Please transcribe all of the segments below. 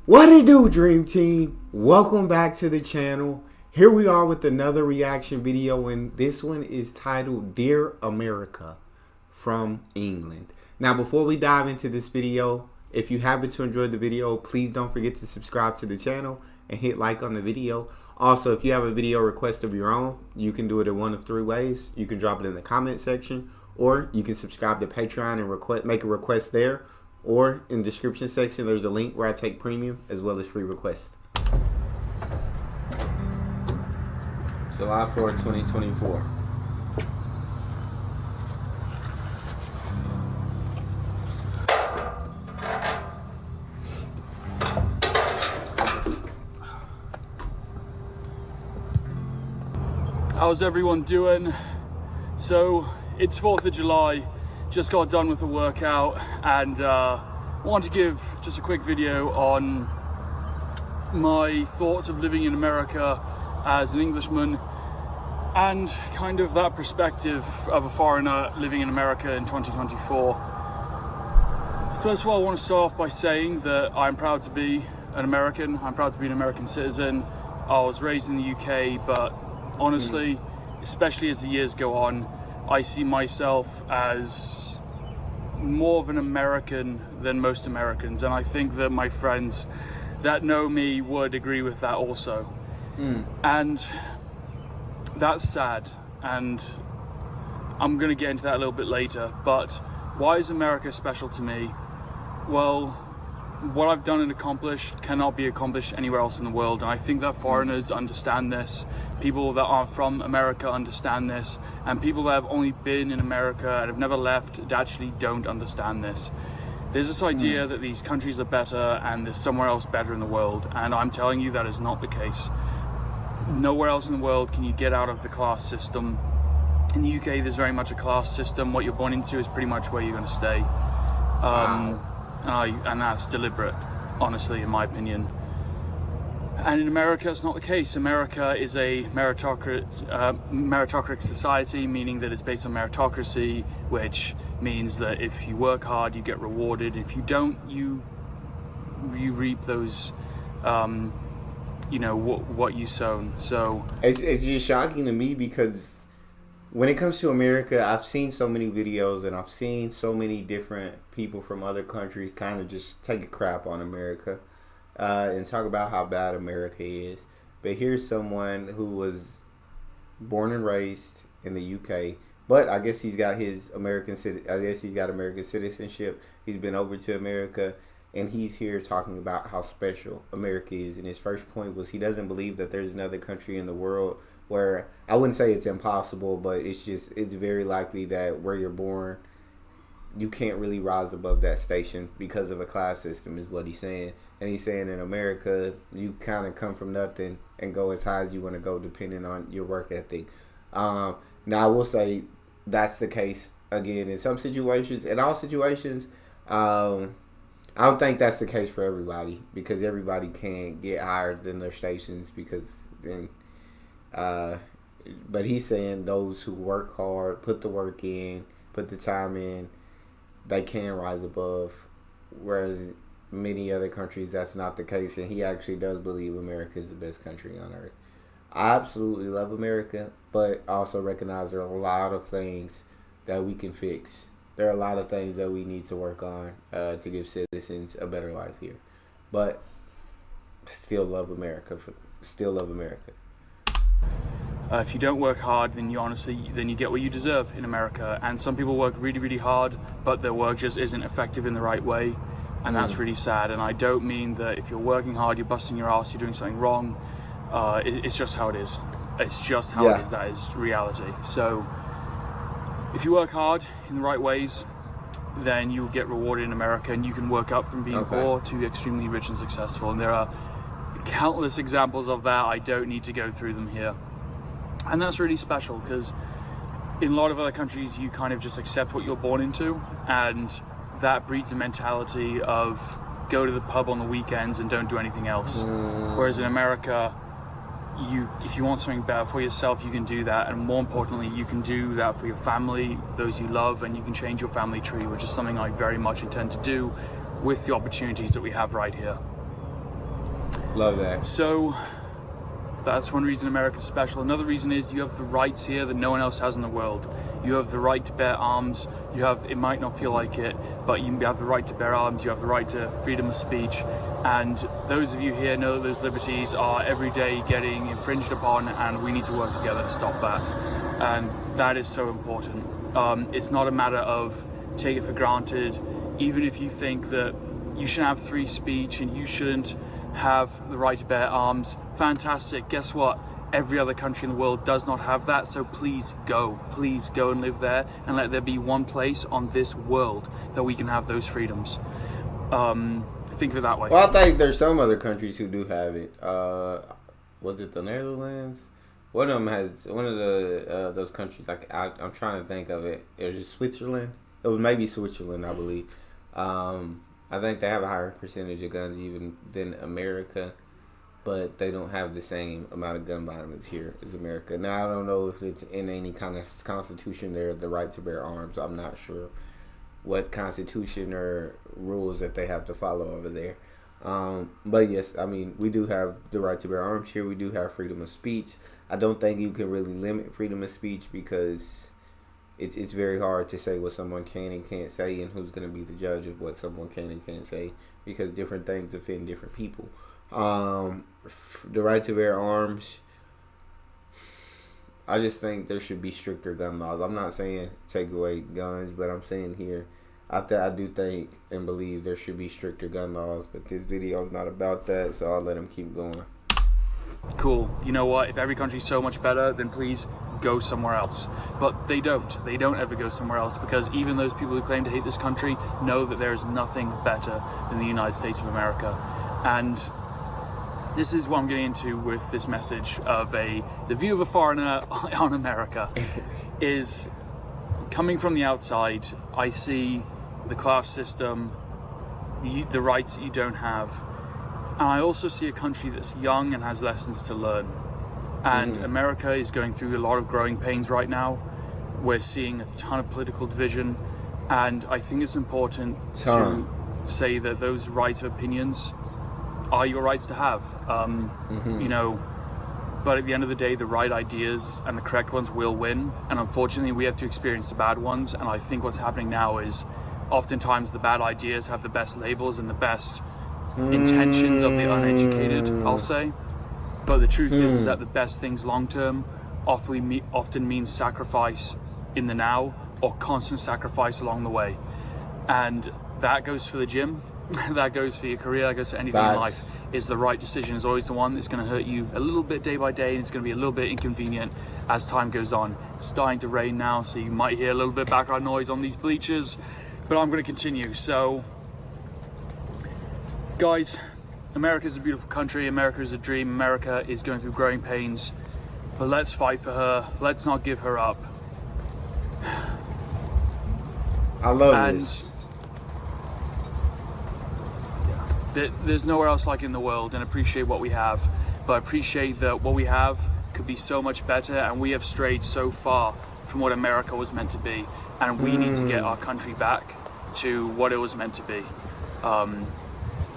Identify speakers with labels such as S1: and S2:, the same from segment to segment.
S1: What it do, Dream Team? Welcome back to the channel. Here we are with another reaction video, and this one is titled Dear America from England. Now, before we dive into this video, if you happen to enjoy the video, please don't forget to subscribe to the channel and hit like on the video. Also, if you have a video request of your own, you can do it in one of three ways. You can drop it in the comment section, or you can subscribe to Patreon and make a request there. Or in the description section, there's a link where I take premium as well as free requests. July 4, 2024.
S2: How's everyone doing? So it's 4th of July. Just got done with the workout and wanted to give just a quick video on my thoughts of living in America as an Englishman and kind of that perspective of a foreigner living in America in 2024. First of all, I want to start off by saying that I'm proud to be an American. I'm proud to be an American citizen. I was raised in the UK, but honestly, especially as the years go on, I see myself as more of an American than most Americans, and I think that my friends that know me would agree with that also. And that's sad, and I'm going to get into that a little bit later. But why is America special to me? Well, what I've done and accomplished cannot be accomplished anywhere else in the world, and I think that foreigners understand this, people that aren't from America understand this, and people that have only been in America and have never left actually don't understand this. There's this idea that these countries are better and there's somewhere else better in the world, and I'm telling you that is not the case. Nowhere else in the world can you get out of the class system. In the UK, there's very much a class system. What you're born into is pretty much where you're going to stay. And that's deliberate, honestly, in my opinion. And in America, it's not the case. America is a meritocratic society, meaning that it's based on meritocracy, which means that if you work hard, you get rewarded. If you don't, you reap those, what you sown. So
S1: it's just shocking to me because when it comes to America, I've seen so many videos and I've seen so many different people from other countries kind of just take a crap on America and talk about how bad America is. But here's someone who was born and raised in the UK, but I guess he's got American citizenship. He's been over to America, and he's here talking about how special America is. And his first point was he doesn't believe that there's another country in the world where, I wouldn't say it's impossible, but it's very likely that where you're born, you can't really rise above that station because of a class system, is what he's saying. And he's saying in America, you kind of come from nothing and go as high as you want to go depending on your work ethic. Now, I will say that's the case, again, in some situations. In all situations, I don't think that's the case for everybody, because everybody can't get higher than their stations, because then... but he's saying those who work hard, put the work in, put the time in, they can rise above, whereas many other countries that's not the case. And he actually does believe America is the best country on earth. I absolutely love America, but also recognize there are a lot of things that we can fix. There are a lot of things that we need to work on to give citizens a better life here, but still love America.
S2: If you don't work hard, then you get what you deserve in America. And some people work really, really hard, but their work just isn't effective in the right way, and that's really sad. And I don't mean that if you're working hard, you're busting your ass, you're doing something wrong. It's just how it is. It's just how it is. That is reality. So if you work hard in the right ways, then you'll get rewarded in America, and you can work up from being poor to extremely rich and successful. And there are countless examples of that. I don't need to go through them here. And that's really special, because in a lot of other countries, you kind of just accept what you're born into, and that breeds a mentality of go to the pub on the weekends and don't do anything else. Whereas in America, if you want something better for yourself, you can do that, and more importantly, you can do that for your family, those you love, and you can change your family tree, which is something I very much intend to do with the opportunities that we have right here.
S1: Love that.
S2: So that's one reason America's special. Another reason is you have the rights here that no one else has in the world. You have the right to bear arms. You have, it might not feel like it, but you have the right to bear arms. You have the right to freedom of speech. And those of you here know that those liberties are every day getting infringed upon, and we need to work together to stop that. And that is so important. It's not a matter of take it for granted. Even if you think that you should have free speech and you shouldn't have the right to bear arms, fantastic. Guess what? Every other country in the world does not have that, so please go and live there, and let there be one place on this world that we can have those freedoms. Think of it that way.
S1: Well, I think there's some other countries who do have it. Was it the Netherlands? One of them has one of the those countries. Like I'm trying to think of it. It was Switzerland. It was maybe Switzerland, I believe. I think they have a higher percentage of guns even than America, but they don't have the same amount of gun violence here as America. Now, I don't know if it's in any kind of constitution there, the right to bear arms. I'm not sure what constitution or rules that they have to follow over there. But yes, I mean, we do have the right to bear arms here. We do have freedom of speech. I don't think you can really limit freedom of speech because it's very hard to say what someone can and can't say, and who's going to be the judge of what someone can and can't say, because different things offend different people. The right to bear arms, I just think there should be stricter gun laws. I'm not saying take away guns, but I'm saying here, I do think and believe there should be stricter gun laws, but this video is not about that, so I'll let him keep going.
S2: Cool. You know what? If every country's so much better, then please go somewhere else. But they don't. They don't ever go somewhere else, because even those people who claim to hate this country know that there is nothing better than the United States of America. And this is what I'm getting into with this message of the view of a foreigner on America is coming from the outside. I see the class system, the rights that you don't have. And I also see a country that's young and has lessons to learn. And America is going through a lot of growing pains right now. We're seeing a ton of political division. And I think it's important to say that those rights of opinions are your rights to have. You know, but at the end of the day, the right ideas and the correct ones will win. And unfortunately, we have to experience the bad ones. And I think what's happening now is oftentimes the bad ideas have the best labels and the best intentions of the uneducated, I'll say. But the truth is that the best things long term often means sacrifice in the now, or constant sacrifice along the way. And that goes for the gym, that goes for your career, that goes for anything in life. Is the right decision is always the one that's going to hurt you a little bit day by day, and it's going to be a little bit inconvenient as time goes on. It's starting to rain now, so you might hear a little bit of background noise on these bleachers, but I'm going to continue. So guys, America is a beautiful country. America is a dream. America is going through growing pains. But let's fight for her. Let's not give her up.
S1: I love this.
S2: There's nowhere else like it in the world, and appreciate what we have. But appreciate that what we have could be so much better, and we have strayed so far from what America was meant to be. And we need to get our country back to what it was meant to be.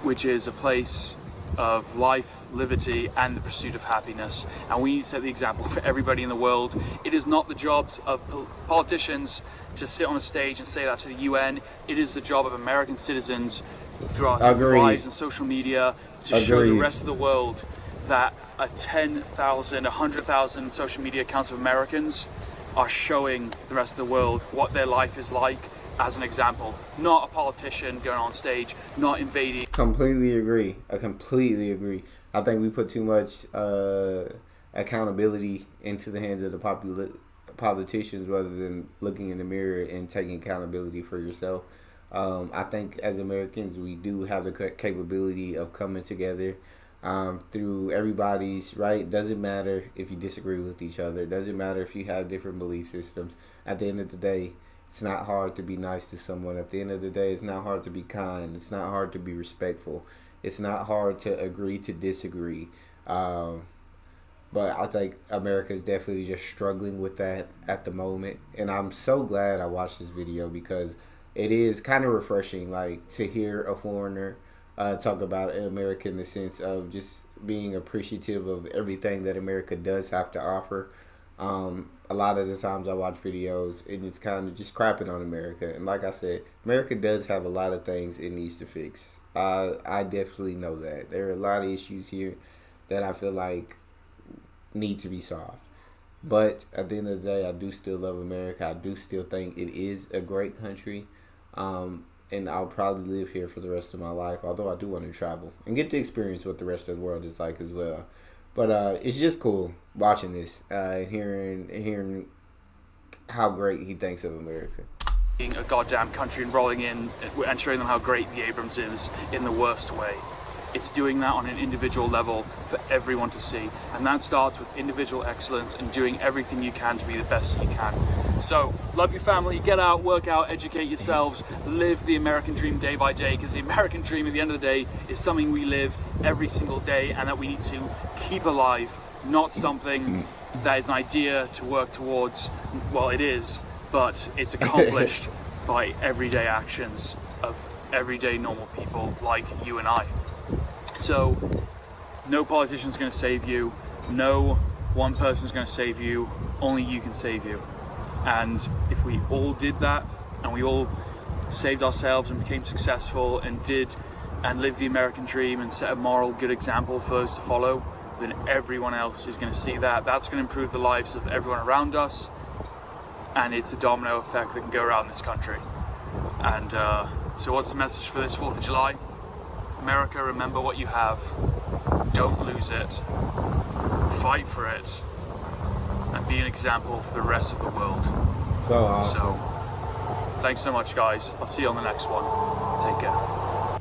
S2: Which is a place of life, liberty, and the pursuit of happiness. And we need to set the example for everybody in the world. It is not the jobs of politicians to sit on a stage and say that to the UN. It is the job of American citizens through our lives and social media to show the rest of the world that 10,000, 100,000 social media accounts of Americans are showing the rest of the world what their life is like, as an example, not a politician going on stage, not invading.
S1: Completely agree. I completely agree. I think we put too much accountability into the hands of the politicians rather than looking in the mirror and taking accountability for yourself. I think as Americans, we do have the capability of coming together through everybody's right. Doesn't matter if you disagree with each other. Doesn't matter if you have different belief systems. At the end of the day, it's not hard to be nice to someone. At the end of the day, it's not hard to be kind. It's not hard to be respectful. It's not hard to agree to disagree. But I think America is definitely just struggling with that at the moment. And I'm so glad I watched this video, because it is kind of refreshing, like, to hear a foreigner talk about America in the sense of just being appreciative of everything that America does have to offer. A lot of the times I watch videos and it's kind of just crapping on America. And like I said, America does have a lot of things it needs to fix. I definitely know that. There are a lot of issues here that I feel like need to be solved. But at the end of the day, I do still love America. I do still think it is a great country. And I'll probably live here for the rest of my life, although I do want to travel and get to experience what the rest of the world is like as well. But it's just cool watching this, hearing how great he thinks of America.
S2: Being a goddamn country and rolling in and showing them how great the Abrams is in the worst way. It's doing that on an individual level for everyone to see. And that starts with individual excellence and doing everything you can to be the best that you can. So, love your family, get out, work out, educate yourselves, live the American dream day by day, because the American dream at the end of the day is something we live every single day and that we need to keep alive, not something that is an idea to work towards. Well, it is, but it's accomplished by everyday actions of everyday normal people like you and I. So, no politician's going to save you, no one person's going to save you, only you can save you. And if we all did that, and we all saved ourselves and became successful and lived the American dream and set a moral good example for us to follow, then everyone else is going to see that. That's going to improve the lives of everyone around us, and it's a domino effect that can go around this country. And so what's the message for this 4th of July? America, remember what you have. Don't lose it. Fight for it. And be an example for the rest of the world.
S1: So awesome.
S2: So, thanks so much, guys. I'll see you on the next one. Take care.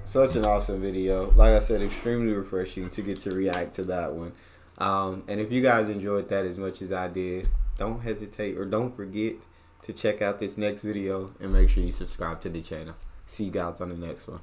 S1: Such an awesome video. Like I said, extremely refreshing to get to react to that one. And if you guys enjoyed that as much as I did, don't hesitate or don't forget to check out this next video and make sure you subscribe to the channel. See you guys on the next one.